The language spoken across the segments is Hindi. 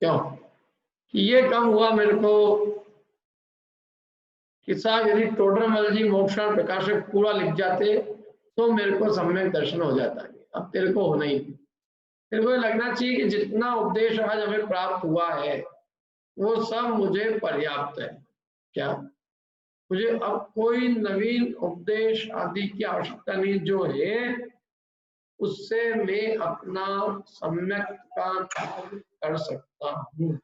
क्यों कि ये कम हुआ मेरे को कि साहब यदि टोडरमल जी मोक्षण प्रकाशक पूरा लिख जाते तो मेरे को सम्यक दर्शन हो जाता है। अब तेरे को होना ही, तेरे को लगना चाहिए कि जितना उपदेश आज हमें प्राप्त हुआ है वो सब मुझे पर्याप्त है। क्या मुझे अब कोई नवीन उपदेश आदि की आवश्यकता नहीं, जो है उससे मैं अपना सम्यक का कार्य कर सकता हूँ।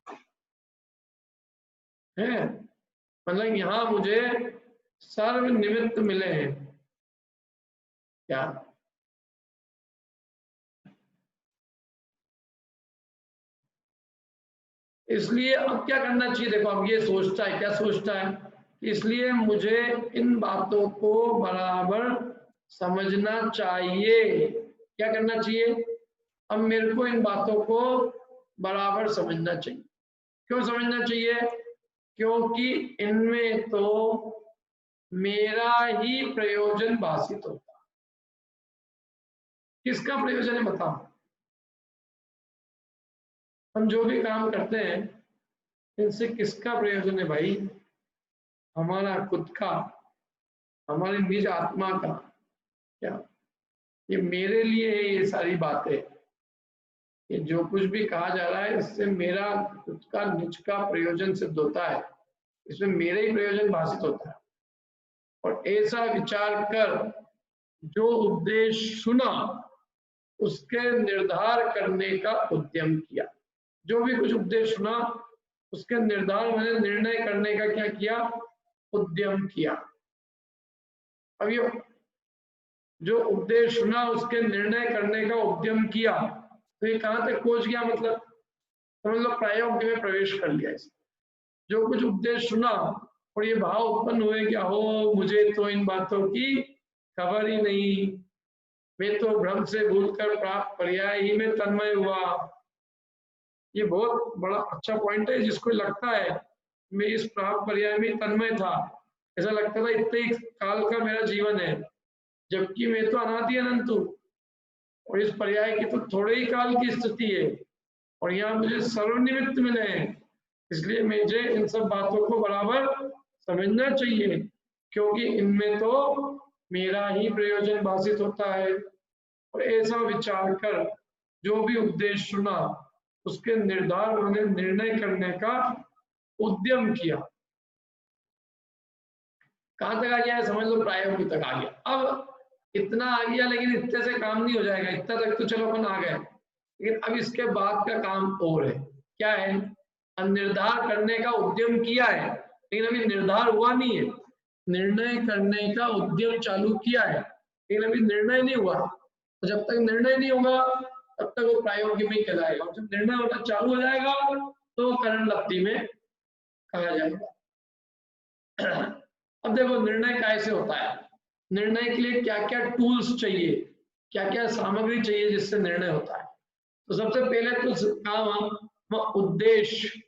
है मतलब यहाँ मुझे सर्व निमित्त मिले हैं। क्या इसलिए अब क्या करना चाहिए? देखो अब ये सोचता है, क्या सोचता है? इसलिए मुझे इन बातों को बराबर समझना चाहिए। क्या करना चाहिए? अब मेरे को इन बातों को बराबर समझना चाहिए। क्यों समझना चाहिए? क्योंकि इनमें तो मेरा ही प्रयोजन भाषित होता है। किसका प्रयोजन है बताओ? हम जो भी काम करते हैं इनसे किसका प्रयोजन है भाई? हमारा खुद का, हमारी निज आत्मा का। क्या ये मेरे लिए है? ये सारी बातें, ये जो कुछ भी कहा जा रहा है इससे मेरा खुद का निज का प्रयोजन सिद्ध होता है, इसमें मेरे ही प्रयोजन भाषित होता है। और ऐसा विचार कर जो उपदेश सुना उसके निर्धार करने का उद्यम किया। जो भी कुछ उपदेश सुना उसके निर्धार मैंने निर्णय करने का क्या किया? उद्यम किया। अब ये जो उपदेश सुना उसके निर्णय करने का उद्यम किया, तो ये कहां तक पहुंच गया? मतलब समझ लो प्रायोग में प्रवेश कर लिया इसने। जो कुछ उपदेश सुना और ये भाव उत्पन्न हुए क्या हो मुझे तो इन बातों की खबर ही नहीं, मैं तो भ्रम से भूलकर प्राप्त पर्याय ही में तन्मय हुआ। ये बहुत बड़ा अच्छा पॉइंट है। जिसको लगता है मैं इस प्राप्त पर्याय में तन्मय था, ऐसा लगता था इतने ही काल का मेरा जीवन है, जबकि मैं तो अनादि अनंत हूँ और इस पर्याय की तो थोड़े ही काल की स्थिति है और यहाँ मुझे सर्वनिमित्त मिले हैं। इसलिए मुझे इन सब बातों को बराबर समझना चाहिए, क्योंकि इनमें तो मेरा ही प्रयोजन भाषित होता है। और ऐसा विचार कर जो भी उपदेश सुना उसके निर्धार उन्हें निर्णय करने का उद्यम किया। कहां तक आ गया है? समझ लो प्रायोगिक तक आ गया। अब इतना आ गया, लेकिन इतने से काम नहीं हो जाएगा। इतना तक तो चलो अपन आ गए, लेकिन अब इसके बाद का काम और है। क्या है? निर्धार करने का उद्यम किया है, लेकिन अभी निर्धार हुआ नहीं है। निर्णय करने का उद्यम चालू किया है, लेकिन अभी निर्णय नहीं हुआ। तो जब तक निर्णय नहीं होगा तब तक वो प्रायोगिक में कहलाएगा। और जब निर्णय होना चालू हो जाएगा तो करण लब्धि में कहा जाएगा। अब देखो निर्णय कैसे होता है? निर्णय के लिए क्या क्या टूल्स चाहिए, क्या क्या सामग्री चाहिए जिससे निर्णय होता है? तो सबसे पहले तो काम हम उद्देश्य,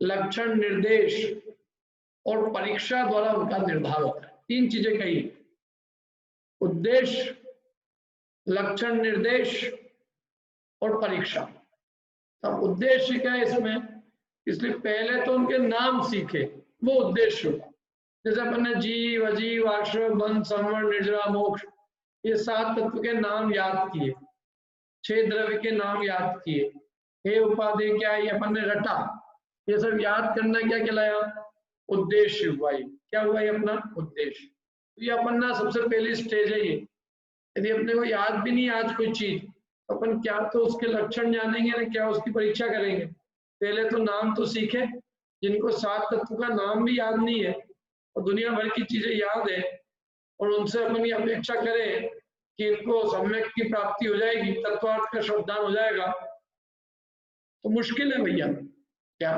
लक्षण, निर्देश और परीक्षा द्वारा उनका निर्धार होता है। तीन चीजें कही, उद्देश्य, लक्षण, निर्देश और परीक्षा। अब उद्देश्य क्या है इसमें? इसलिए पहले तो उनके नाम सीखे, वो उद्देश्य होगा। जैसे अपन ने जीव, अजीव, आश्रम, बंध, संवरण, निर्जरा, मोक्ष, ये 7 तत्व के नाम याद किए, 6 द्रव्य के नाम याद किए, हे उपाधि क्या है ये अपन ने रटा। ये सब याद करना क्या कहलाया? उद्देश्य हुआ। ये क्या हुआ? ये अपना उद्देश्य। तो ये अपन ना सबसे पहली स्टेज है ये। यदि अपने को याद भी नहीं आज कोई चीज, तो अपन क्या तो उसके लक्षण जानेंगे ना, क्या उसकी परीक्षा करेंगे। पहले तो नाम तो सीखे। जिनको 7 तत्व का नाम भी याद नहीं है और दुनिया भर की चीजें याद है, और उनसे अपन ये अपेक्षा करें कि इनको सम्यक की प्राप्ति हो जाएगी, तत्वार्थ का श्रद्धान हो जाएगा, तो मुश्किल है भैया। क्या?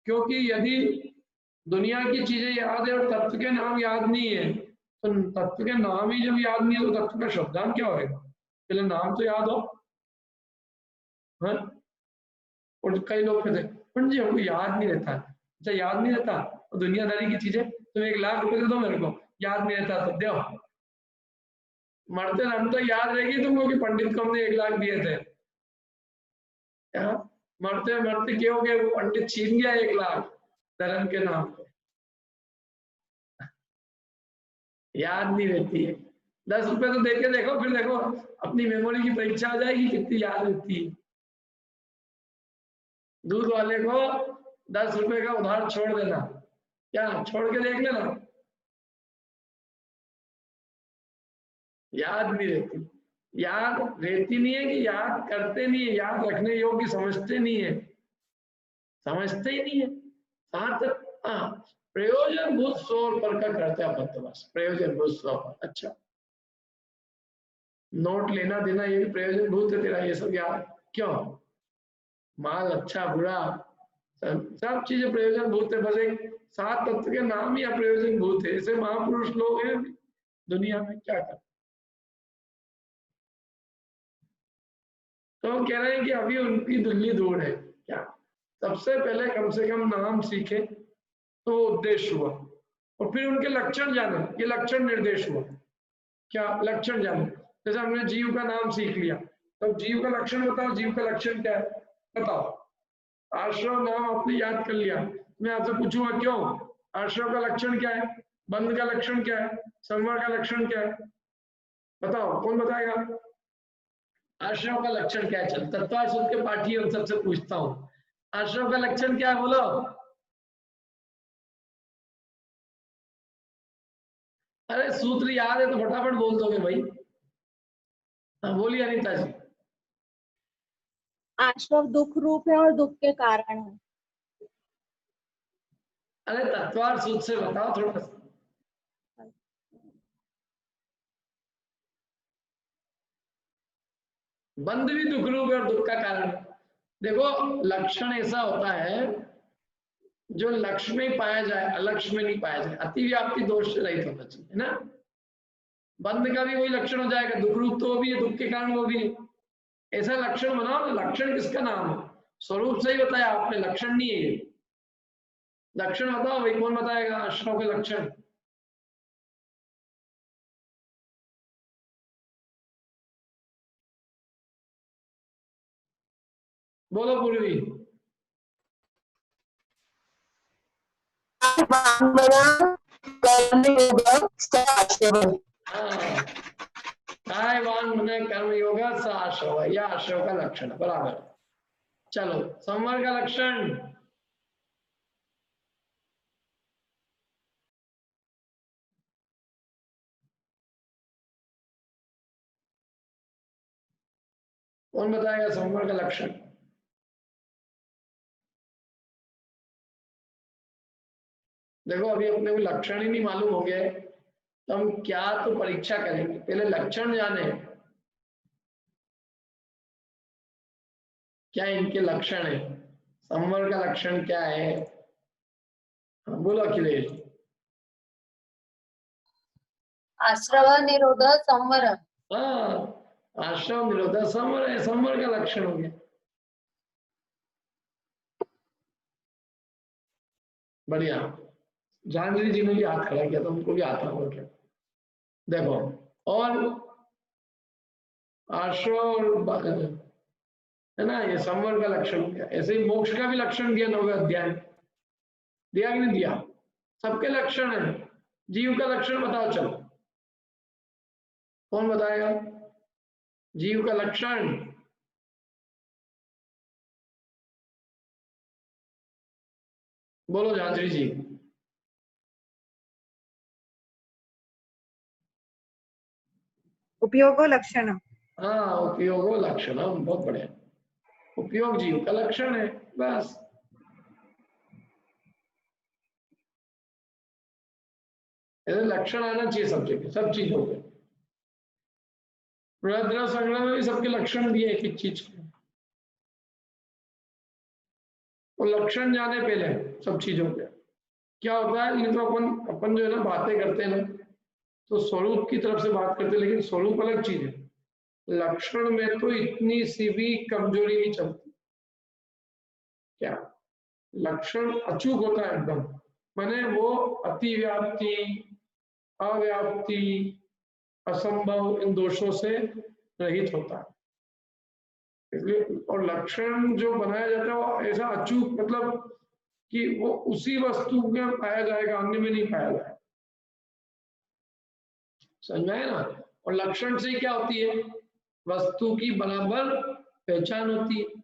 क्योंकि यदि दुनिया की चीजें याद है और तत्व के नाम याद नहीं है, तो तत्व के नाम ही जब याद नहीं है तो तत्व का श्रद्धान क्या होगा? पहले नाम तो याद हो। हाँ? और कई लोग कहते हैं पंडित जी हमको याद नहीं रहता। अच्छा याद नहीं रहता तो दुनियादारी की चीजें, तुम 1 लाख रुपए दे दो मेरे को, याद नहीं रहता तो दो, मरते हम तो याद रहेगी तुमको कि पंडित को हमने 1 लाख दिए थे। क्या मरते मरते क्या हो गया, वो पंडित छीन गया 1 लाख धर्म के नाम पे। याद नहीं रहती है। 10 रुपए तो देके देखो, फिर देखो अपनी मेमोरी की परीक्षा आ जाएगी कितनी याद रहती है। दूध वाले को 10 रुपए का उधार छोड़ देना, क्या छोड़ के देख लेना, याद नहीं रहती। याद रहती नहीं है कि याद करते नहीं है, याद रखने योग्य समझते नहीं है, समझते ही नहीं है। साथ हाँ, प्रयोजन भूत स्वर पर का करते अपन तो बस प्रयोजन भूत स्वर। अच्छा नोट लेना देना ये भी प्रयोजन भूत है तेरा, ये सब याद क्यों? माल अच्छा बुरा सब चीजें प्रयोजन भूत है, बस एक 7 तत्व के नाम ही अप्रयोजन भूत है। ऐसे महापुरुष लोग हैं दुनिया में, क्या कर। तो हम कह रहे हैं कि अभी उनकी दिल्ली दूर है। क्या सबसे पहले कम से कम नाम सीखे तो वो उद्देश्य हुआ, और फिर उनके लक्षण जाने, ये लक्षण निर्देश हुआ। क्या लक्षण जाने, जैसे हमने जीव का नाम सीख लिया, तो जीव का लक्षण बताओ, जीव का लक्षण क्या है बताओ। आश्रम नाम आपने याद कर लिया, मैं आपसे पूछूंगा क्यों, आश्रम का लक्षण क्या है, बंध का लक्षण क्या है, संवर का लक्षण क्या है, बताओ कौन बताएगा। आश्रम का लक्षण क्या है, चल तत्व शुद्ध के पाठी उन सबसे पूछता हूँ, आश्रम का लक्षण क्या है बोलो। अरे सूत्र याद है तो फटाफट बोल दोगे भाई। हाँ बोलिए अनिता जी। आश्रव दुख रूप है और दुख के कारण है। अरे तत्वार सूत्र से बताओ थोड़ा सा। बंध भी दुख रूप है और दुख का कारण है। देखो लक्षण ऐसा होता है जो लक्ष्य में पाया जाए, अलक्ष्य में नहीं पाया जाए, अति व्याप्ति दोष से रहित होना चाहिए ना। बंध का भी वही लक्षण हो जाएगा, दुख रूप तो वो भी है, दुख के कारण वो भी है। ऐसा लक्षण बनाओ ना, लक्षण किसका नाम है, स्वरूप से ही बताया आपने, लक्षण नहीं है। लक्षण बताओ भाई, कौन बताएगा आश्रम के लक्षण। बोलो पूर्वी। कर्म योगा स आश्रव, यह आश्रव का लक्षण बराबर। चलो संवर का लक्षण। कौन बताएगा संवर का लक्षण। देखो अभी अपने को लक्षण ही नहीं मालूम हो गए तो हम क्या तो परीक्षा करेंगे, पहले लक्षण जाने क्या इनके लक्षण है, संवर का लक्षण क्या है। हाँ, बोलो अखिलेश। आश्रव निरोध संवर। हाँ आश्रम निरोध संवर है, संवर का लक्षण हो गया। बढ़िया, जानवी जी ने भी हाथ खड़ा किया तो उनको भी आता होगा क्या। देखो और आश्रम है ना, ये संवर का लक्षण हो गया। ऐसे ही मोक्ष का भी लक्षण दिया 9वें अध्याय, दिया कि नहीं दिया। सबके लक्षण है। जीव का लक्षण बताओ चलो, कौन बताएगा जीव का लक्षण। बोलो झांझरी जी। उपयोगो लक्षण। हाँ उपयोगो लक्षण, बहुत बढ़िया। उपयोग जीव का लक्षण है बस। ऐसे लक्षण आना चाहिए सब जगह, सब चीजों के। बृहद्रथ संग्रह में भी सबके लक्षण दिए एक एक चीज के, वो लक्षण जाने पहले सब चीजों के। क्या होता है, ये तो अपन अपन जो है ना बातें करते हैं ना, तो स्वरूप की तरफ से बात करते हैं, लेकिन स्वरूप अलग चीज है। लक्षण में तो इतनी सी भी कमजोरी नहीं चलती। क्या लक्षण अचूक होता है एकदम, माने वो अति व्याप्ति, अव्याप्ति, असंभव, इन दोषों से रहित होता है। इसलिए और लक्षण जो बनाया जाता है वो ऐसा अचूक, मतलब कि वो उसी वस्तु में पाया जाएगा, अन्य में नहीं पाया जाएगा। समझ में आया ना? और लक्षण से क्या होती है? वस्तु की बराबर पहचान होती है।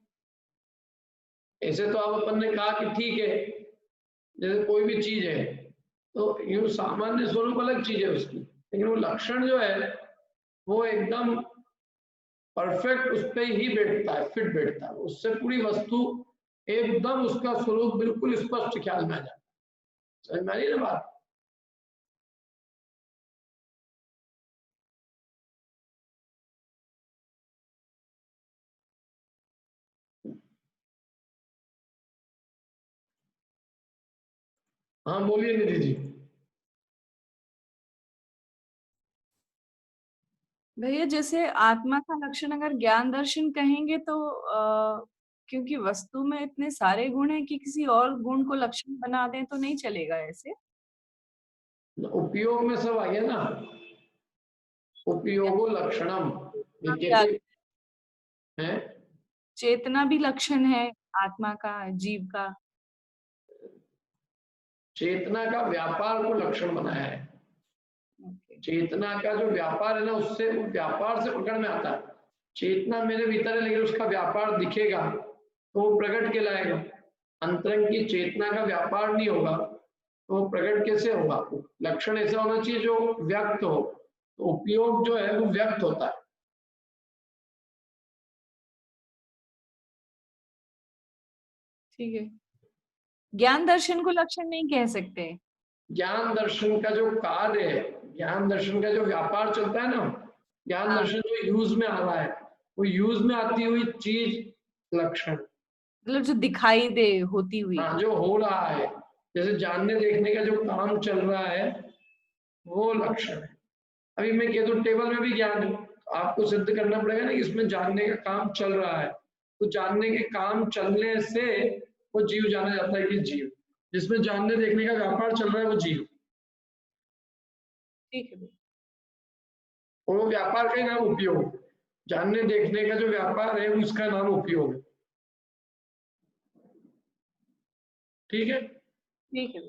ऐसे तो आप अपन ने कहा कि ठीक है, जैसे कोई भी चीज है तो यूं सामान्य स्वरूप अलग चीज है उसकी, लेकिन वो लक्षण जो है वो एकदम परफेक्ट उस पर ही बैठता है, फिट बैठता है, उससे पूरी वस्तु एकदम उसका स्वरूप बिल्कुल स्पष्ट ख्याल में आ जाता है। समझ में आ रही है ना बात? हाँ बोलिए निधि जी। भैया जैसे आत्मा का लक्षण अगर ज्ञान दर्शन कहेंगे तो क्योंकि वस्तु में इतने सारे गुण हैं कि किसी और गुण को लक्षण बना दें तो नहीं चलेगा ऐसे। उपयोग में सब आ गया ना, उपयोगो लक्षणम, ये कैसे है? चेतना भी लक्षण है आत्मा का, जीव का। चेतना का व्यापार को लक्षण बनाया है। चेतना का जो व्यापार है ना, उससे वो व्यापार से पकड़ में आता है। चेतना मेरे भीतर है लेकिन उसका व्यापार दिखेगा तो वो प्रकट कहलाएगा। अंतरंग की चेतना का व्यापार नहीं होगा तो वो प्रकट कैसे होगा? लक्षण ऐसा होना चाहिए जो व्यक्त हो, तो उपयोग जो है वो व्यक्त होता है। ठीक है, ज्ञान दर्शन को लक्षण नहीं कह सकते। ज्ञान दर्शन का जो कार्य है, ज्ञान दर्शन का जो व्यापार चलता है ना, ज्ञान हाँ। दर्शन जो यूज में आ रहा है, वो यूज में आती हुई चीज लक्षण, मतलब जो दिखाई दे होती हुई। हाँ जो हो रहा है, जैसे जानने देखने का जो काम चल रहा है वो लक्षण है। अभी मैं कह दूं टेबल में भी ज्ञान है, आपको सिद्ध करना पड़ेगा ना कि इसमें जानने का काम चल रहा है, तो जानने के काम चलने से वो जीव जाना जाता है कि जीव, जिसमें जानने देखने का व्यापार चल रहा है वो जीव, ठीक है। और वो व्यापार का ही नाम उपयोग, जानने देखने का जो व्यापार है उसका नाम उपयोग है। ठीक है? ठीक है।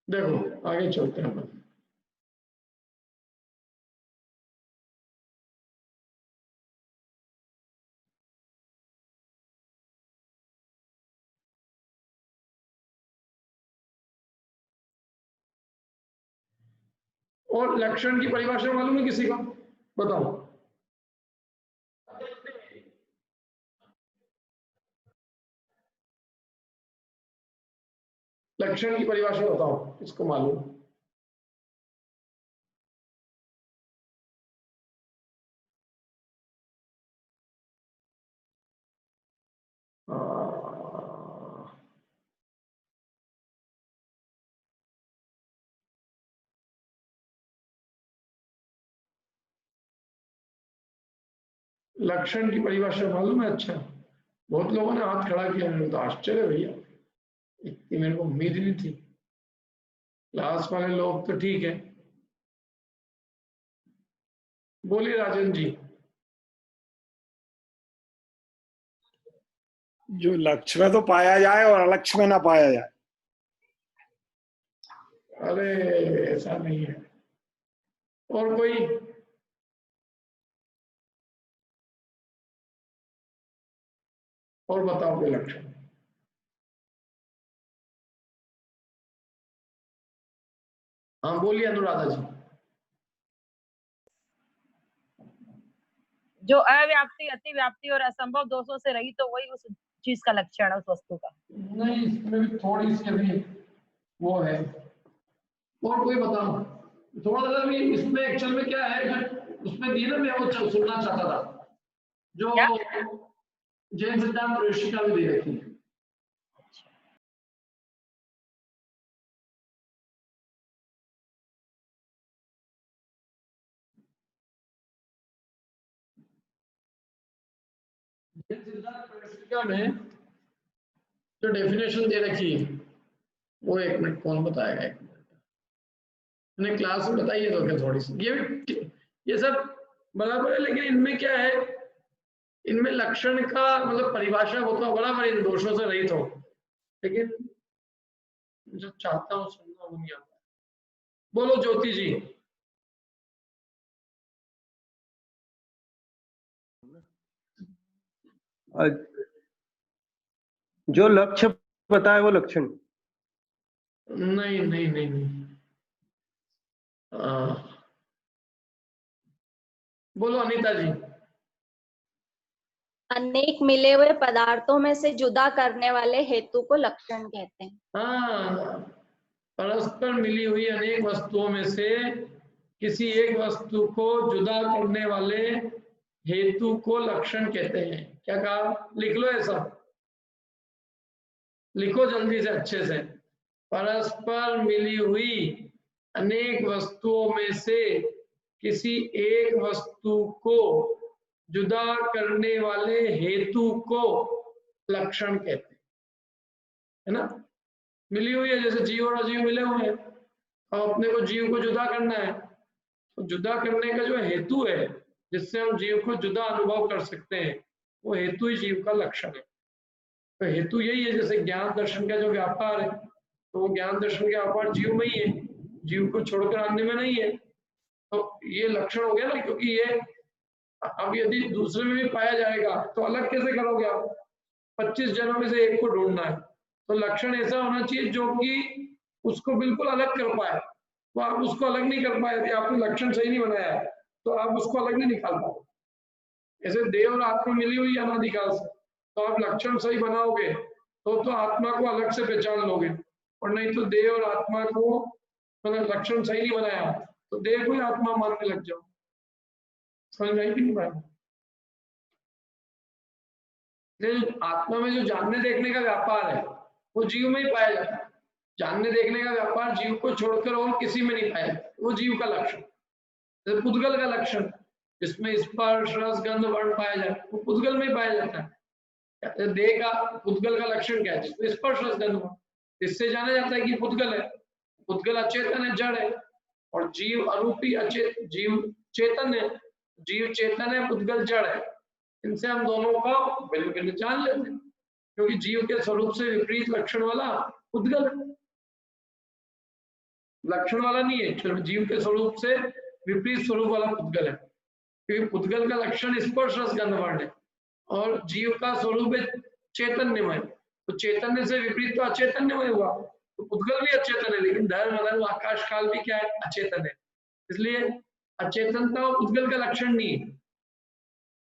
देखो आगे चलते हैं अपन। और लक्षण की परिभाषा मालूम है किसी को? बताओ। लक्षण की परिभाषा बताओ, किसको मालूम? लक्षण की परिभाषा मालूम है? अच्छा, बहुत लोगों ने हाथ खड़ा किया, मेरे तो आश्चर्य भैया, इतनी मेरे को उम्मीद ही नहीं थी। क्लास वाले लोग तो ठीक है, बोलिए राजन जी। जो लक्ष्य में तो पाया जाए और अलक्ष्य में ना पाया जाए। अरे ऐसा नहीं है। और कोई? और बताओ कोई लक्षण। हाँ बोलिए अनुराधा जी। जो अव्याप्ति, अतिव्याप्ति और असंभव दोषों से रही, तो वही उस चीज का लक्षण है, उस वस्तु का। नहीं, इसमें भी थोड़ी सी अभी वो है। और कोई बताओ थोड़ा सा भी, इसमें एक्चुअल में क्या है, उसमें दी ना, मैं वो सुनना चाहता था जो क्या? जैन सिद्धांत ऋषि का भी दे रखी है। सिद्धांत प्रकाशिका में जो डेफिनेशन दे रखी है वो 1 मिनट कौन बताएगा? 1 मिनट मैंने क्लास में बताई है तो क्या थोड़ी सी ये सब बराबर है, लेकिन इनमें क्या है, इनमें लक्षण का मतलब परिभाषा होता बराबर इन दोषों से रहित हो, लेकिन जो चाहता हूँ सुनना वो नहीं आता। बोलो ज्योति जी। जो लक्ष्य पता है वो लक्षण? नहीं नहीं नहीं नहीं। बोलो अनीता जी। अनेक मिले हुए पदार्थों में से जुदा करने वाले हेतु को लक्षण कहते हैं। हाँ, परस्पर मिली हुई अनेक वस्तुओं में से किसी एक वस्तु को जुदा करने वाले हेतु को लक्षण कहते हैं। क्या कहा? लिख लो ऐसा, लिखो जल्दी से अच्छे से। परस्पर मिली हुई अनेक वस्तुओं में से किसी एक वस्तु को जुदा करने वाले हेतु को लक्षण कहते हैं, है ना? मिली हुई है, जैसे जीव और अजीव मिले हुए हैं, अब अपने को जीव को जुदा करना है, तो जुदा करने का जो हेतु है जिससे हम जीव को जुदा अनुभव कर सकते हैं, वो हेतु ही जीव का लक्षण है। तो हेतु यही है, जैसे ज्ञान दर्शन का जो व्यापार है, तो वो ज्ञान दर्शन का व्यापार जीव में ही है, जीव को छोड़कर अन्य में नहीं है। तो ये लक्षण हो गया ना, क्योंकि ये अब यदि दूसरे में भी पाया जाएगा तो अलग कैसे करोगे आप? 25 जनों में से एक को ढूंढना है, तो लक्षण ऐसा होना चाहिए जो कि उसको बिल्कुल अलग कर पाए। तो आप उसको अलग नहीं कर पाए, यदि आपने लक्षण सही नहीं बनाया है तो आप उसको अलग नहीं निकाल पाओ। ऐसे देह और आत्मा मिली हुई अनादिकाल से, तो आप लक्षण सही बनाओगे तो आत्मा को अलग से पहचान लोगे, और नहीं तो देह और आत्मा को मतलब लक्षण सही नहीं बनाया तो देह को ही आत्मा मानने लग जाओ। समझ में आई कि नहीं पाया? आत्मा में जो जानने देखने का व्यापार है वो जीव में ही पाया जाता है। जानने देखने का व्यापार जीव को छोड़कर और किसी में नहीं पाया जाता, वो जीव का लक्षण। जैसे पुद्गल का लक्षण, जिसमें स्पर्श रस गंध वर्ण पाया जाए, वो पुद्गल में ही पाया जाता है। देह का पुद्गल का लक्षण क्या है? जिसमें स्पर्श रस गंध वर्ण, इससे जाना जाता है कि पुद्गल है। पुद्गल अचेतन है, जड़ है, और जीव अरूपी जीव चेतन है। जीव चेतन है, पुद्गल जड़ है। इनसे हम दोनों का भिन्न भिन्न जान लेते हैं, क्योंकि जीव के स्वरूप से विपरीत लक्षण वाला पुद्गल है, लक्षण वाला नहीं है। जीव के स्वरूप से विपरीत स्वरूप वाला पुद्गल है, क्योंकि पुद्गल का लक्षण स्पर्श रस गंध वर्ण है और जीव का स्वरूप है चैतन्यमय। तो चैतन्य से विपरीत तो अचैतन्यमय हुआ, तो पुद्गल भी अचेतन है, लेकिन धर्म अधर्म आकाश काल भी क्या है? अचेतन है। इसलिए अचेतनता और पुद्गल का लक्षण नहीं है।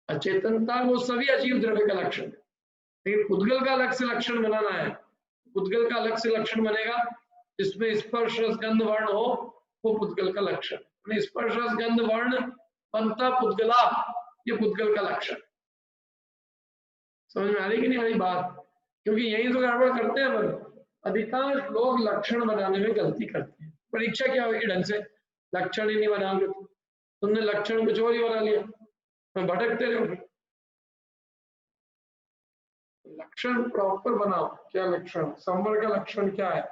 अचेतनता वो सभी अजीव द्रव्य का लक्षण है, लेकिन पुद्गल का अलग से लक्षण बनाना है। पुद्गल का अलग से लक्षण बनेगा जिसमें स्पर्श रस गंध वर्ण हो, वो पुद्गल का लक्षण। स्पर्श रस गंध वर्ण बनता पुद्गला, ये पुद्गल का लक्षण। समझ में आ रही कि नहीं आ रही बात? क्योंकि यही तो गड़बड़ करते हैं हम। अधिकांश लोग लक्षण बनाने में गलती करते हैं। परीक्षा क्या होगी ढंग से? लक्षण ही नहीं बनाओगे तो तुमने लक्षण कुछ और ही बना लिया, भटकते रहोगे। लक्षण प्रॉपर बनाओ। क्या लक्षण? संवर का लक्षण क्या है?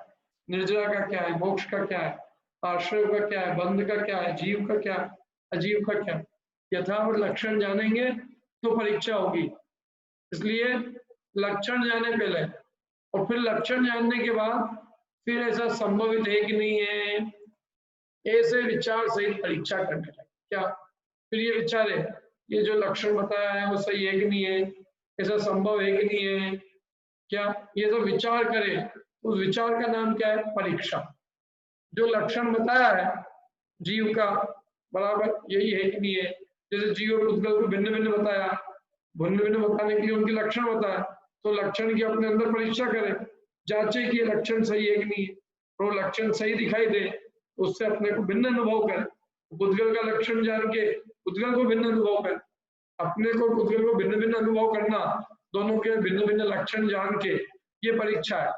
निर्जरा का क्या है? मोक्ष का क्या है? आश्रय का क्या है? बंध का क्या है? जीव का क्या है? अजीव का क्या है? यथावत लक्षण जानेंगे तो परीक्षा होगी। इसलिए लक्षण जाने पहले, और फिर लक्षण जानने के बाद फिर ऐसा संभवित है कि नहीं है, ऐसे विचार सहित परीक्षा करने लगे। क्या फिर ये विचार है ये जो लक्षण बताया है वो सही है कि नहीं है, ऐसा संभव है कि नहीं है, क्या ये सब विचार करें, उस विचार का नाम क्या है? परीक्षा। जो लक्षण बताया है जीव का बराबर यही है कि नहीं है, जैसे जीव और पुद्गल को भिन्न भिन्न बताया, भिन्न भिन्न बताने के लिए उनके लक्षण बताया, तो लक्षण की अपने अंदर परीक्षा करें, जांचे कि ये लक्षण सही है कि नहीं है। तो लक्षण सही दिखाई दे उससे अपने को भिन्न अनुभव करें। पुद्गल का लक्षण जान के पुद्गल को भिन्न अनुभव करें, अपने को पुद्गल को भिन्न भिन्न अनुभव करना, दोनों के भिन्न भिन्न लक्षण जान के, ये परीक्षा है।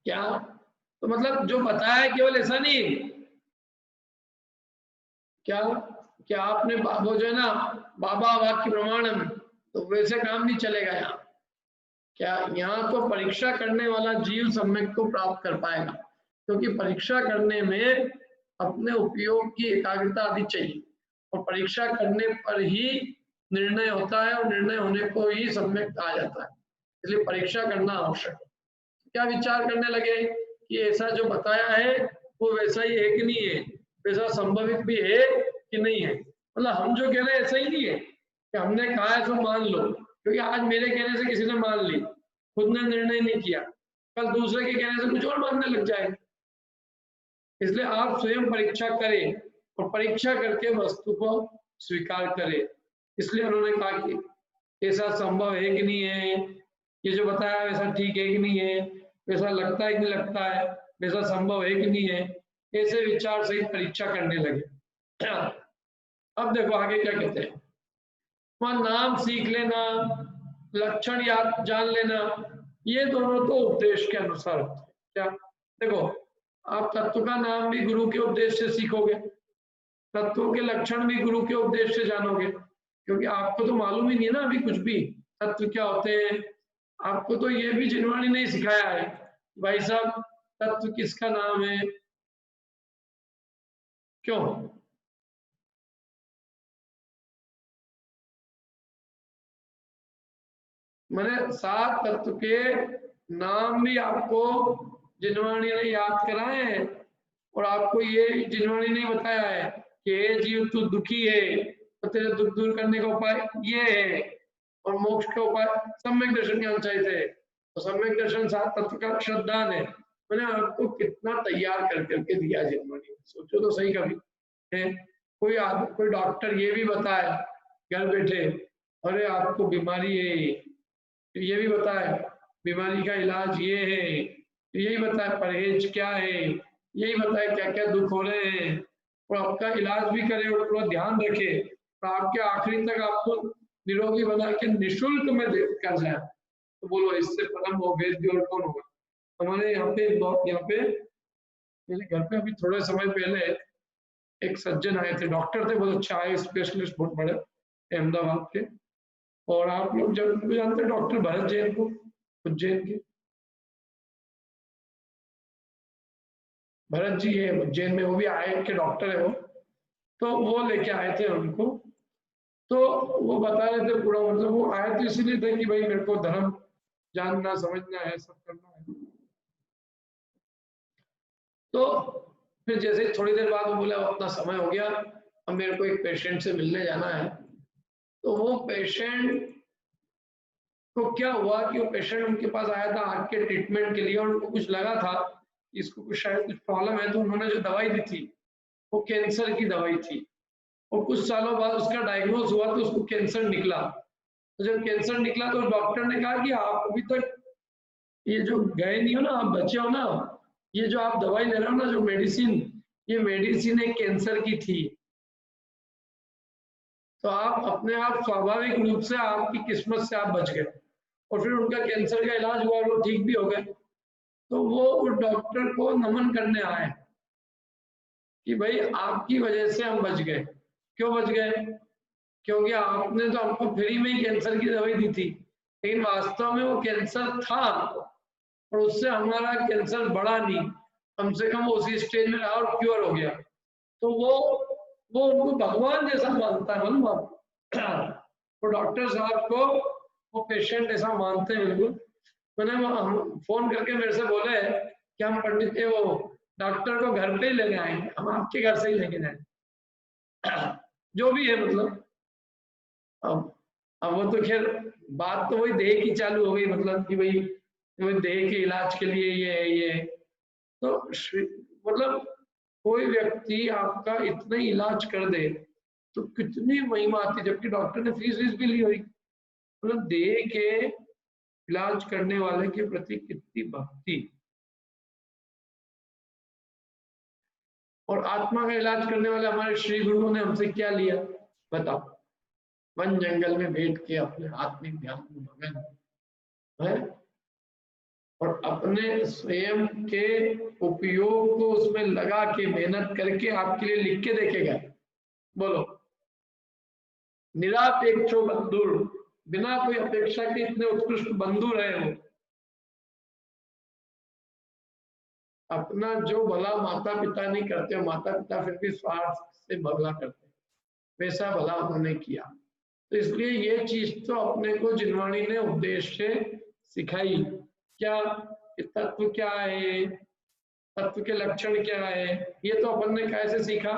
क्या? तो मतलब जो बताया है केवल ऐसा नहीं, क्या कि आपने वो जो है ना बाबा वाक्य प्रमाणम, तो वैसे काम नहीं चलेगा यहाँ। क्या यहाँ तो परीक्षा करने वाला जीव सम्यक को प्राप्त कर पाएगा, क्योंकि परीक्षा करने में अपने उपयोग की एकाग्रता आदि चाहिए, और परीक्षा करने पर ही निर्णय होता है, और निर्णय होने को ही सम्यक आ जाता है। इसलिए परीक्षा करना आवश्यक है। क्या विचार करने लगे कि ऐसा जो बताया है वो वैसा ही है कि नहीं है, वैसा संभवित भी है कि नहीं है। मतलब हम जो कह रहे हैं ऐसा ही नहीं है कि हमने कहा है तो मान लो, क्योंकि आज मेरे कहने से किसी ने मान ली, खुद ने निर्णय नहीं किया, कल दूसरे के कहने से कुछ और मानने लग जाए। इसलिए आप स्वयं परीक्षा करें और परीक्षा करके वस्तु को स्वीकार करें। इसलिए उन्होंने कहा कि ऐसा संभव है कि नहीं है, ये जो बताया वैसा ठीक है कि नहीं है, वैसा लगता है कि नहीं लगता है, वैसा संभव है कि नहीं है, ऐसे विचार सहित परीक्षा करने लगे। अब देखो आगे क्या कहते हैं, वहां नाम सीख लेना, लक्षण याद जान लेना, ये दोनों तो उपदेश के अनुसार होते हैं। क्या देखो, आप तत्व का नाम भी गुरु के उपदेश से सीखोगे, तत्वों के लक्षण भी गुरु के उपदेश से जानोगे, क्योंकि आपको तो मालूम ही नहीं है ना अभी कुछ भी तत्व क्या होते हैं। आपको तो ये भी जिनवाणी नहीं सिखाया है भाई साहब तत्व किसका नाम है, क्यों? मैंने 7 तत्व के नाम भी आपको जिनवाणी ने याद कराए हैं, और आपको ये जिनवाणी नहीं बताया है कि हे जीव तू दुखी है तो तेरे दुख दूर करने का उपाय ये है, और मोक्ष का उपाय सम्यक दर्शन ज्ञान चाहिए थे। तो सम्यक दर्शन 7 तत्व का श्रद्धान है। मैंने आपको कितना तैयार कर करके दिया जिनवाणी, सोचो तो सही कभी है। कोई डॉक्टर ये भी बताए घर बैठे, अरे आपको बीमारी है, ये भी बताए बीमारी का इलाज ये है, यही बताए परहेज क्या है, यही बताए क्या क्या दुख हो रहे हैं, और आपका इलाज भी करे और पूरा ध्यान रखे, और आपके आखिरी तक आपको निरोगी बना के निःशुल्क में कर जाए। तो बोलो इससे परम हो वेद्य और कौन होगा। हमारे यहाँ पे मेरे घर पे अभी थोड़े समय पहले एक सज्जन आए थे, डॉक्टर थे, बहुत अच्छा आए स्पेशलिस्ट, बहुत बड़े अहमदाबाद के। और आप लोग जब जानते हैं डॉक्टर भरत जैन को, उज्जैन के भरत जी है उज्जैन में, वो भी आए के डॉक्टर है वो। तो वो लेके आए थे उनको, तो वो बता रहे थे पूरा, मतलब वो आए तो इसीलिए थे कि भाई मेरे को धर्म जानना समझना है, सब करना है। तो फिर जैसे थोड़ी देर बाद वो बोला अपना समय हो गया, अब मेरे को एक पेशेंट से मिलने जाना है। तो वो पेशेंट को क्या हुआ कि वो पेशेंट उनके पास आया था आँख के ट्रीटमेंट के लिए, और उनको कुछ लगा था इसको कुछ शायद कुछ प्रॉब्लम है, तो उन्होंने जो दवाई दी थी वो कैंसर की दवाई थी, और कुछ सालों बाद उसका डायग्नोज हुआ तो उसको कैंसर निकला। तो जब कैंसर निकला तो डॉक्टर ने कहा कि आप अभी तक ये जो गए नहीं हो ना, आप बचे हो ना, ये जो आप दवाई ले रहे हो ना, जो मेडिसिन, ये मेडिसिन एक कैंसर की थी। तो आप अपने आप स्वाभाविक रूप से आपकी किस्मत से आप बच गए, और फिर उनका कैंसर का इलाज हुआ, वो ठीक भी हो गए। तो वो डॉक्टर को नमन करने आए कि भाई आपकी वजह से हम बच गए। क्यों बच गए? क्योंकि आपने तो हमको फ्री में ही कैंसर की दवाई दी थी, लेकिन वास्तव में वो कैंसर था और उससे हमारा कैंसर बढ़ा नहीं, कम से कम उसी स्टेज में रहा और क्योर हो गया। तो वो उनको भगवान जैसा मानता है, मालूम आप। वो डॉक्टर साहब को वो पेशेंट ऐसा मानते हैं बिल्कुल। मैंने फोन करके मेरे से बोले कि हम पंडित के वो डॉक्टर को घर पे ही लेने आएंगे, हम आपके घर से ही लेके जाएंगे, जो भी है मतलब। अब वो तो खैर बात तो वही देह की चालू हो गई, मतलब कि भाई देह के इलाज के लिए ये तो मतलब कोई व्यक्ति आपका इतना इलाज कर दे तो कितनी महिमा आती, जबकि डॉक्टर ने फीस भी ली हुई। मतलब देह के इलाज करने वाले के प्रति कितनी भक्ति, और आत्मा का इलाज करने वाले हमारे श्री गुरुओं ने हमसे क्या लिया बताओ। वन जंगल में बैठ के अपने आत्मिक ध्यान में मगन है, और अपने स्वयं के उपयोग को उसमें लगा के मेहनत करके आपके लिए लिख के देखेगा। बोलो निरापेक्षो बंधुर, बिना कोई अपेक्षा के इतने उत्कृष्ट बंधु रहे हो। अपना जो भला माता पिता नहीं करते, माता पिता फिर भी स्वार्थ से भला करते, वैसा भला उन्होंने किया। तो इसलिए ये चीज तो अपने को जिनवाणी ने उपदेश से सिखाई। क्या तत्व क्या है, तत्व के लक्षण क्या है, ये तो अपन ने कैसे सीखा,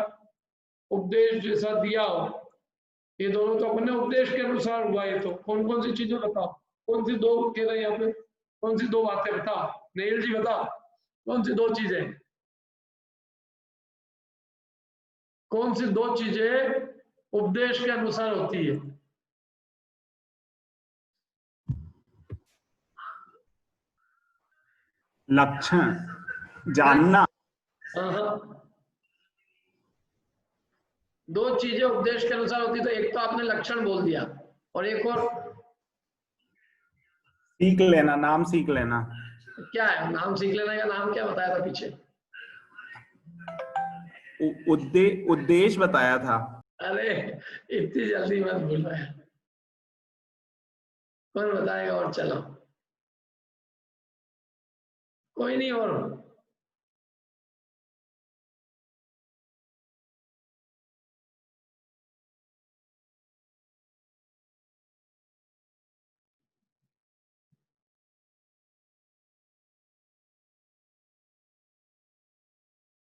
उपदेश जैसा दिया हो। ये दोनों तो अपने उपदेश के अनुसार हुआ। ये तो कौन कौन सी चीजें बताओ, कौन सी दो कह रहे हैं यहाँ पे, कौन सी दो बातें बताओ, नेल जी बताओ, कौन सी दो चीजें, कौन सी दो चीजें उपदेश के अनुसार होती है? लक्षण जानना। हाँ, दो चीजें उपदेश के अनुसार होती, तो एक तो आपने लक्षण बोल दिया, और एक और सीख लेना, नाम सीख लेना। क्या है नाम सीख लेना का? नाम क्या बताया था पीछे? उद्देश्य बताया था। अरे इतनी जल्दी मत भूल रहा है, कौन बताएगा? और चलो कोई नहीं, और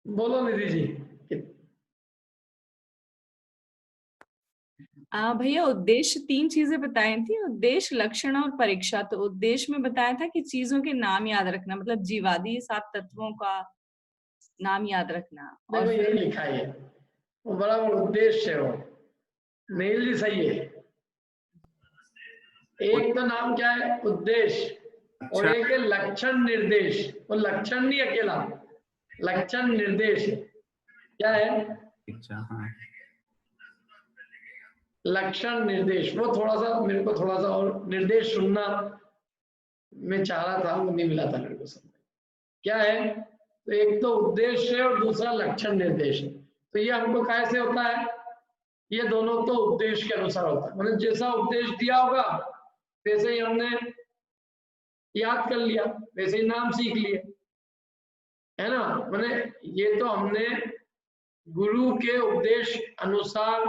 बोलो निधि जी। भैया उद्देश्य 3 चीजें बताई थी, उद्देश्य, लक्षण और परीक्षा। तो उद्देश्य में बताया था कि चीजों के नाम याद रखना, मतलब जीवादि 7 तत्वों का नाम याद रखना। और देखो यही लिखा है, वो बराबर उद्देश्य है, वो मेल जी सही है। एक तो नाम क्या है? उद्देश्य, और एक है लक्षण निर्देश। वो लक्षण नहीं अकेला, लक्षण निर्देश क्या है? हाँ। लक्षण निर्देश, वो थोड़ा सा मेरे को थोड़ा सा और निर्देश सुनना मैं चाह रहा था, वो नहीं मिला था मेरे को समझ। क्या है? तो एक तो उद्देश्य है और दूसरा लक्षण निर्देश है। तो ये हमको कैसे होता है? ये दोनों तो उपदेश के अनुसार होता है, मतलब जैसा उपदेश दिया होगा वैसे ही हमने याद कर लिया, वैसे ही नाम सीख लिए, है ना। मैंने ये तो हमने गुरु के उपदेश अनुसार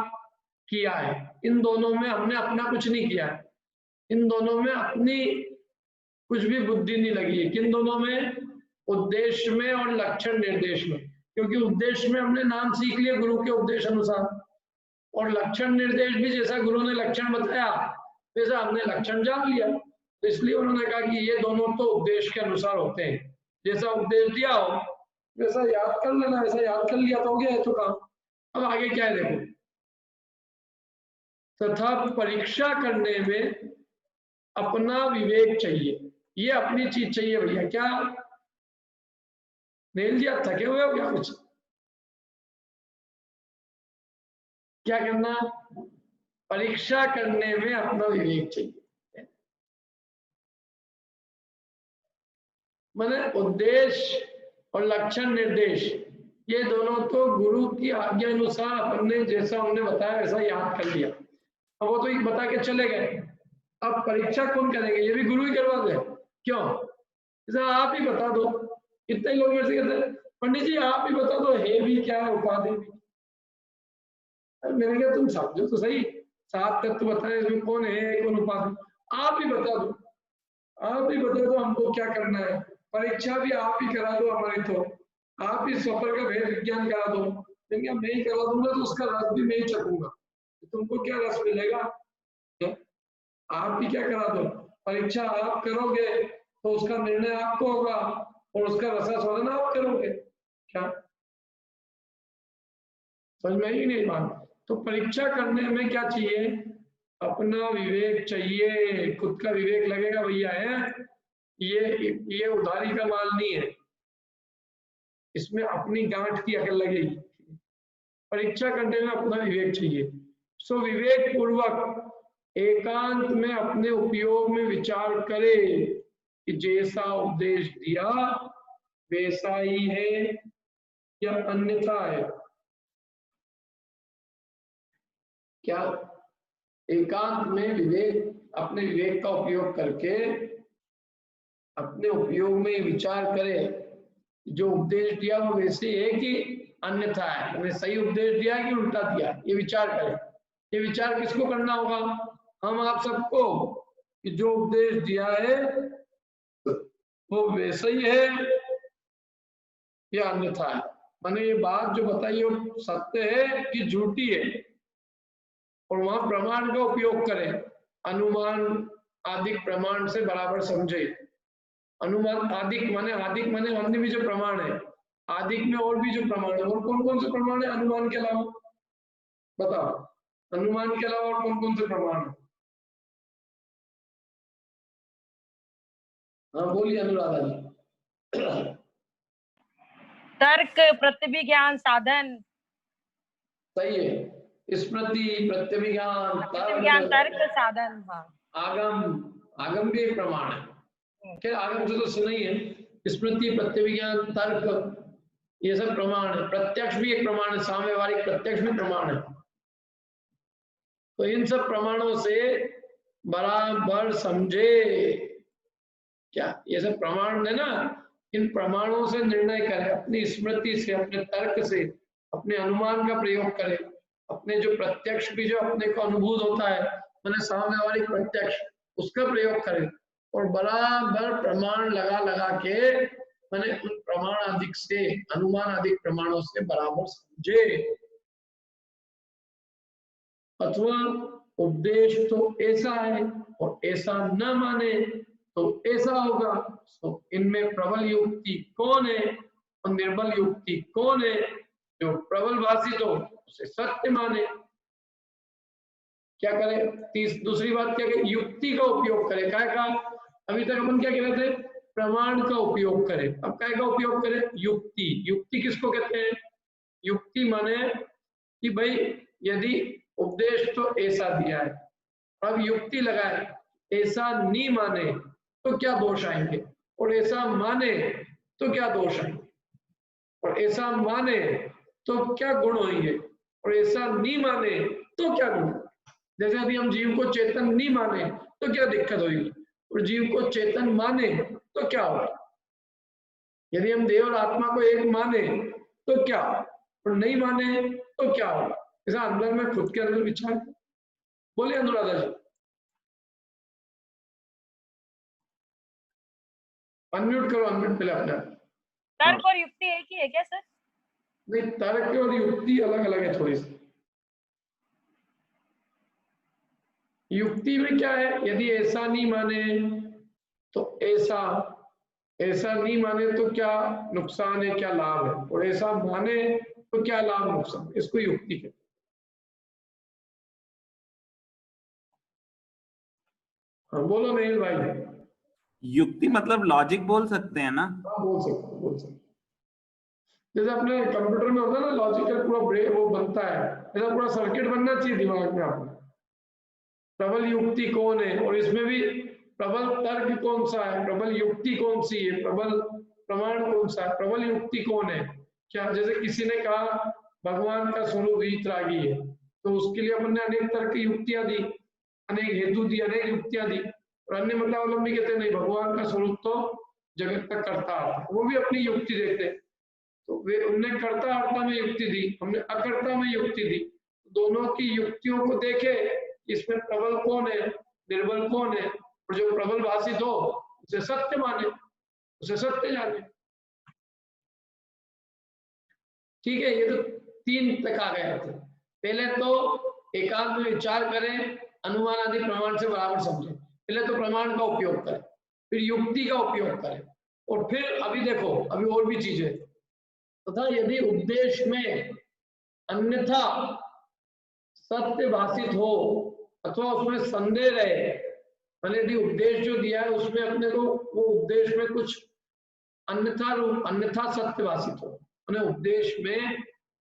किया है। इन दोनों में हमने अपना कुछ नहीं किया है, इन दोनों में अपनी कुछ भी बुद्धि नहीं लगी है। किन दोनों में? उद्देश्य में और लक्षण निर्देश में। क्योंकि उद्देश्य में हमने नाम सीख लिया गुरु के उपदेश अनुसार, और लक्षण निर्देश भी जैसा गुरु ने लक्षण बताया वैसा हमने लक्षण जान लिया। तो इसलिए उन्होंने कहा कि ये दोनों तो उपदेश के अनुसार होते हैं, जैसा उपदेश दिया हो वैसा याद कर लेना, वैसा याद कर लिया तो हो गया है तो काम। अब आगे क्या है देखो, तथा परीक्षा करने में अपना विवेक चाहिए। ये अपनी चीज चाहिए भैया। क्या नेल जी आप थके हुए हो क्या? कुछ क्या करना? परीक्षा करने में अपना विवेक चाहिए। माने उद्देश्य और लक्षण निर्देश, ये दोनों तो गुरु की आज्ञा अनुसार अपन ने जैसा हमने बताया वैसा याद कर लिया। अब वो तो एक बता के चले गए, अब परीक्षा कौन करेंगे? ये भी गुरु ही करवा दे। क्यों? आप ही बता दो। कितने लोग मेरे से कहते हैं पंडित जी आप ही बता दो, है भी क्या है उपाधि भी। मैंने कहा तुम समझो तो सही, 7 तत्व बताए, इसमें कौन है कौन उपाधि, आप ही बता दो, आप ही बता दो हमको क्या करना है। परीक्षा भी आप ही करा दो हमारी, तो आप ही सफर का भेद विज्ञान करा दो। लेकिन मैं ही करा दूंगा तो उसका रस भी मैं ही चखूंगा, तुमको क्या रस मिलेगा? आप ही क्या करा दो, परीक्षा आप करोगे तो उसका निर्णय आपको होगा और उसका रसास्वादन आप करोगे। क्या समझ में ही नहीं बात? तो परीक्षा करने में क्या चाहिए? अपना विवेक चाहिए। खुद का विवेक लगेगा भैया है ये उधारी का माल नहीं है, इसमें अपनी गांठ की अकल लगेगी। परीक्षा करने में अपना विवेक चाहिए। सो विवेक पूर्वक एकांत में अपने उपयोग में विचार करे कि जैसा उपदेश दिया वैसा ही है या अन्यथा है। क्या एकांत में विवेक, अपने विवेक का उपयोग करके अपने उपयोग में विचार करे जो उपदेश दिया वो वैसे है कि अन्यथा है, मैंने सही उपदेश दिया कि उल्टा दिया, ये विचार करे। ये विचार किसको करना होगा? हम आप सबको, कि जो उपदेश दिया है वो वैसा ही है या अन्यथा है। मैंने ये बात जो बताई वो सत्य है कि झूठी है, और वहां प्रमाण का उपयोग करें। अनुमान आदि प्रमाण से बराबर समझे। अनुमान आदिक माने अन्य भी जो प्रमाण है, आदिक में और भी जो प्रमाण है, और कौन कौन से प्रमाण है अनुमान के अलावा? बताओ, अनुमान के अलावा और कौन कौन से प्रमाण है? हाँ बोलिए अनुराधा जी। तर्क, प्रत्यभिज्ञान, साधन। सही है। स्मृति, प्रत्यभिज्ञान, तर्क, साधन। हाँ, आगम, आगम भी एक प्रमाण है। क्या आगम से तो सुना ही है। स्मृति, प्रत्यभिज्ञान, तर्क, ये सब प्रमाण है। प्रत्यक्ष भी एक प्रमाण है, साम्यवारिक प्रत्यक्ष भी प्रमाण है। तो इन सब प्रमाणों से बराबर समझे। क्या ये सब प्रमाण है ना? इन प्रमाणों से निर्णय करें, अपनी स्मृति से, अपने तर्क से, अपने अनुमान का प्रयोग करें, अपने जो प्रत्यक्ष भी जो अपने को अनुभूत होता है, मैंने साम्यवारिक प्रत्यक्ष, उसका प्रयोग करें, और बराबर प्रमाण लगा लगा के मैंने उन प्रमाण अधिक से, अनुमान अधिक प्रमाणों से बराबर समझे। अथवा उपदेश तो ऐसा है और ऐसा न माने तो ऐसा होगा। तो इनमें प्रबल युक्ति कौन है और निर्बल युक्ति कौन है? जो प्रबल भाषित हो उसे सत्य माने। क्या करे? दूसरी बात क्या है? युक्ति का उपयोग करे। क्या का? अभी तक अपन क्या कह रहे थे? प्रमाण का उपयोग करे। अब क्या का उपयोग करे? युक्ति। युक्ति किसको कहते हैं? युक्ति माने कि भाई यदि उपदेश तो ऐसा दिया है, अब युक्ति लगाए, ऐसा नहीं माने तो क्या दोष आएंगे, और ऐसा माने तो क्या दोष आएंगे, और ऐसा माने तो क्या गुण होंगे, और ऐसा नहीं माने तो क्या गुण। जैसे यदि हम जीव को चेतन नहीं माने तो क्या दिक्कत होगी, और जीव को चेतन माने तो क्या होगा। यदि हम देव और आत्मा को एक माने तो क्या, और नहीं माने तो क्या होगा। ऐसा अंदर में खुद के अंदर विचार। बोलिए अनुराधा जी। अनम्यूट करो, अनम्यूट पहले अपने। तर्क और युक्ति एक ही है क्या सर? नहीं, तर्क और युक्ति अलग अलग है थोड़ी सी। युक्ति में क्या है? यदि ऐसा नहीं माने तो ऐसा, ऐसा नहीं माने तो क्या नुकसान है, क्या लाभ है, और ऐसा माने तो क्या लाभ नुकसान, इसको युक्ति कहते हैं। हाँ बोलो नहीं भाई। युक्ति मतलब लॉजिक बोल सकते हैं ना? हाँ बोल सकते, बोल सकते। जैसे अपने कंप्यूटर में होता है ना लॉजिकल पूरा ब्रेक वो बनता है, ऐसा पूरा सर्किट बनना चाहिए दिमाग में आपको। प्रबल युक्ति कौन है, और इसमें भी प्रबल तर्क कौन सा है, प्रबल युक्ति कौन सी है, प्रबल प्रमाण कौन सा है, प्रबल युक्ति कौन है। क्या जैसे किसी ने कहा भगवान का स्वरूप वीतरागी है, तो उसके लिए अपन ने अनेक तरह की युक्तियां दी, अनेक हेतु दी, अनेक युक्तियां दी। और अन्य मतलबी कहते नहीं, भगवान का स्वरूप तो जगत का कर्ता है, वो भी अपनी युक्ति देते। तो वे उनने कर्ता अर्ता में युक्ति दी, हमने अकर्ता में युक्ति दी। दोनों की युक्तियों को देखे, इसमें प्रबल कौन है, निर्बल कौन है, और जो प्रबल भाषित हो उसे सत्य माने, उसे सत्य जाने। ठीक है, ये तो तीन तक आ गए थे। पहले तो एकांत में विचार करें, अनुमान आदि प्रमाण से बराबर समझें। पहले तो प्रमाण का उपयोग करें, फिर युक्ति का उपयोग करें, और फिर अभी देखो अभी और भी चीजें तथा यदि उपदेश में अन्यथा सत्य भाषित हो अथवा उसमें संदेह रहे, मैंने यदि उपदेश जो दिया है उसमें अपने को वो उपदेश में कुछ अन्यथा रूप, अन्यथा सत्य भाषित हो, मैंने उपदेश में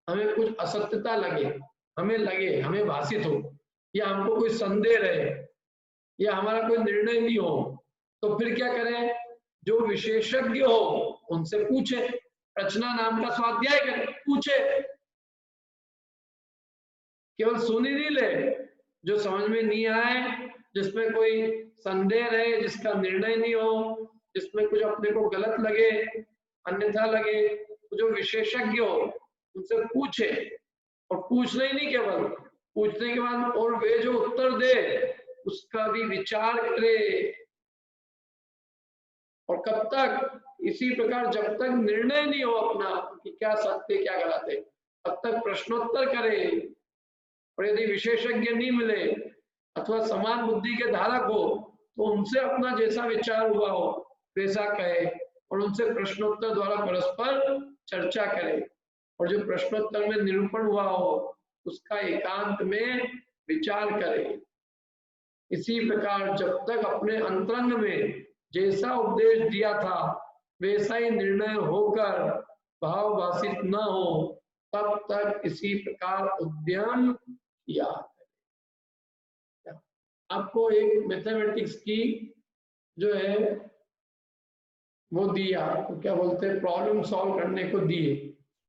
हमें कुछ असत्यता लगे, हमें भाषित हो, या हमको कोई संदेह रहे, या हमारा कोई निर्णय नहीं हो, तो फिर क्या करें? जो विशेषज्ञ हो उनसे पूछे, रचना नाम का स्वाध्याय करें, पूछे, केवल सुन ही नहीं ले, जो समझ में नहीं आए, जिसमें कोई संदेह रहे, जिसका निर्णय नहीं हो, जिसमें कुछ अपने को गलत लगे, अन्यथा लगे, तो जो विशेषज्ञ हो उनसे पूछे, और पूछना ही नहीं, केवल पूछने के बाद और वे जो उत्तर दे उसका भी विचार करे। और कब तक? इसी प्रकार जब तक निर्णय नहीं हो अपना कि क्या सत्य क्या गलत है, तब तक प्रश्नोत्तर करे। और यदि विशेषज्ञ नहीं मिले अथवा समान बुद्धि के धारक हो तो उनसे अपना जैसा विचार हुआ हो वैसा कहे, और उनसे प्रश्नोत्तर द्वारा परस्पर चर्चा करे, और जो प्रश्नोत्तर में निरूपण हुआ हो उसका एकांत में विचार करे। इसी प्रकार जब तक अपने अंतरंग में जैसा उपदेश दिया था वैसा ही निर्णय होकर भाव भाषित न हो, तब तक इसी प्रकार उद्यम किया। आपको एक मैथमेटिक्स की जो है वो दिया, तो क्या बोलते हैं, प्रॉब्लम सॉल्व करने को दिए,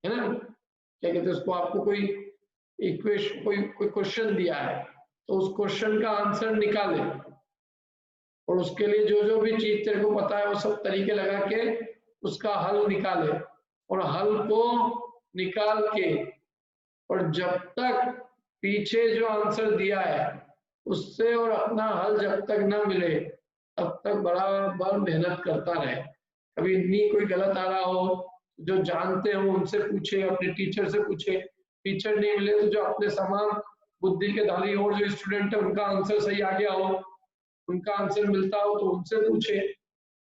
है ना, क्या कहते हैं उसको, आपको कोई इक्वेशन, कोई क्वेश्चन दिया है तो उस क्वेश्चन का आंसर निकाले, और उसके लिए जो जो भी चीज तेरे को पता है वो सब तरीके लगा के उसका हल निकाले, और हल को निकाल के, और जब तक पीछे जो आंसर दिया है उससे और अपना हल जब तक ना मिले तब तक बराबर मेहनत करता रहे। कभी नहीं कोई गलत आ रहा हो, जो जानते हो उनसे पूछे, अपने टीचर से पूछे, टीचर नहीं मिले तो जो अपने समान बुद्धि के धारी और जो स्टूडेंट है उनका आंसर सही आ गया हो, उनका आंसर मिलता हो तो उनसे पूछे,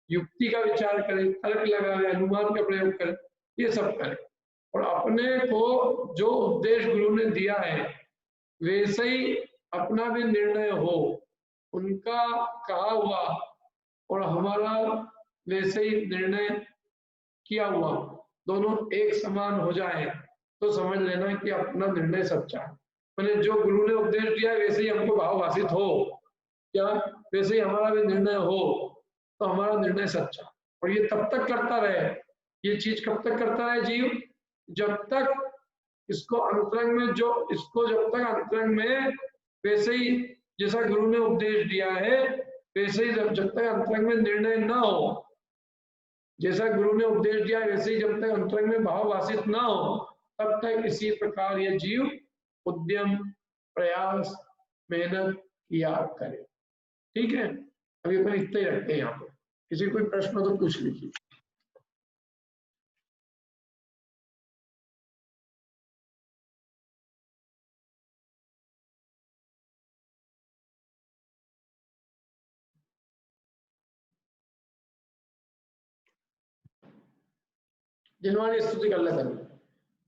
युक्ति का विचार करें, तर्क लगाए, अनुमान का प्रयोग करें, ये सब करें, और अपने को जो उपदेश गुरु ने दिया है वैसे ही अपना भी निर्णय हो, उनका कहा हुआ और हमारा वैसे ही निर्णय किया हुआ दोनों एक समान हो जाए तो समझ लेना कि अपना निर्णय सच्चा है। मैंने जो गुरु ने उपदेश दिया वैसे ही हमको भावभाषित हो, क्या वैसे ही हमारा भी निर्णय हो, तो हमारा निर्णय सच्चा। और ये तब तक करता रहे, ये चीज कब तक करता रहे जीव, जब तक इसको अंतरंग में जब तक अंतरंग में वैसे ही जैसा गुरु ने उपदेश दिया है वैसे ही जब तक अंतरंग में निर्णय ना हो, जैसा गुरु ने उपदेश दिया वैसे ही जब तक अंतरंग में भावभाषित ना हो, तब तक इसी प्रकार ये जीव उद्यम, प्रयास, मेहनत किया करे। ठीक है, अभी अपन इतना ही रखते हैं यहाँ पर। किसी कोई प्रश्न हो तो पूछ लीजिए। जिनवाणी स्तुति कर लेते हैं।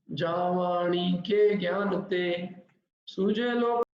जावाणी के ज्ञान ते सूझे लोग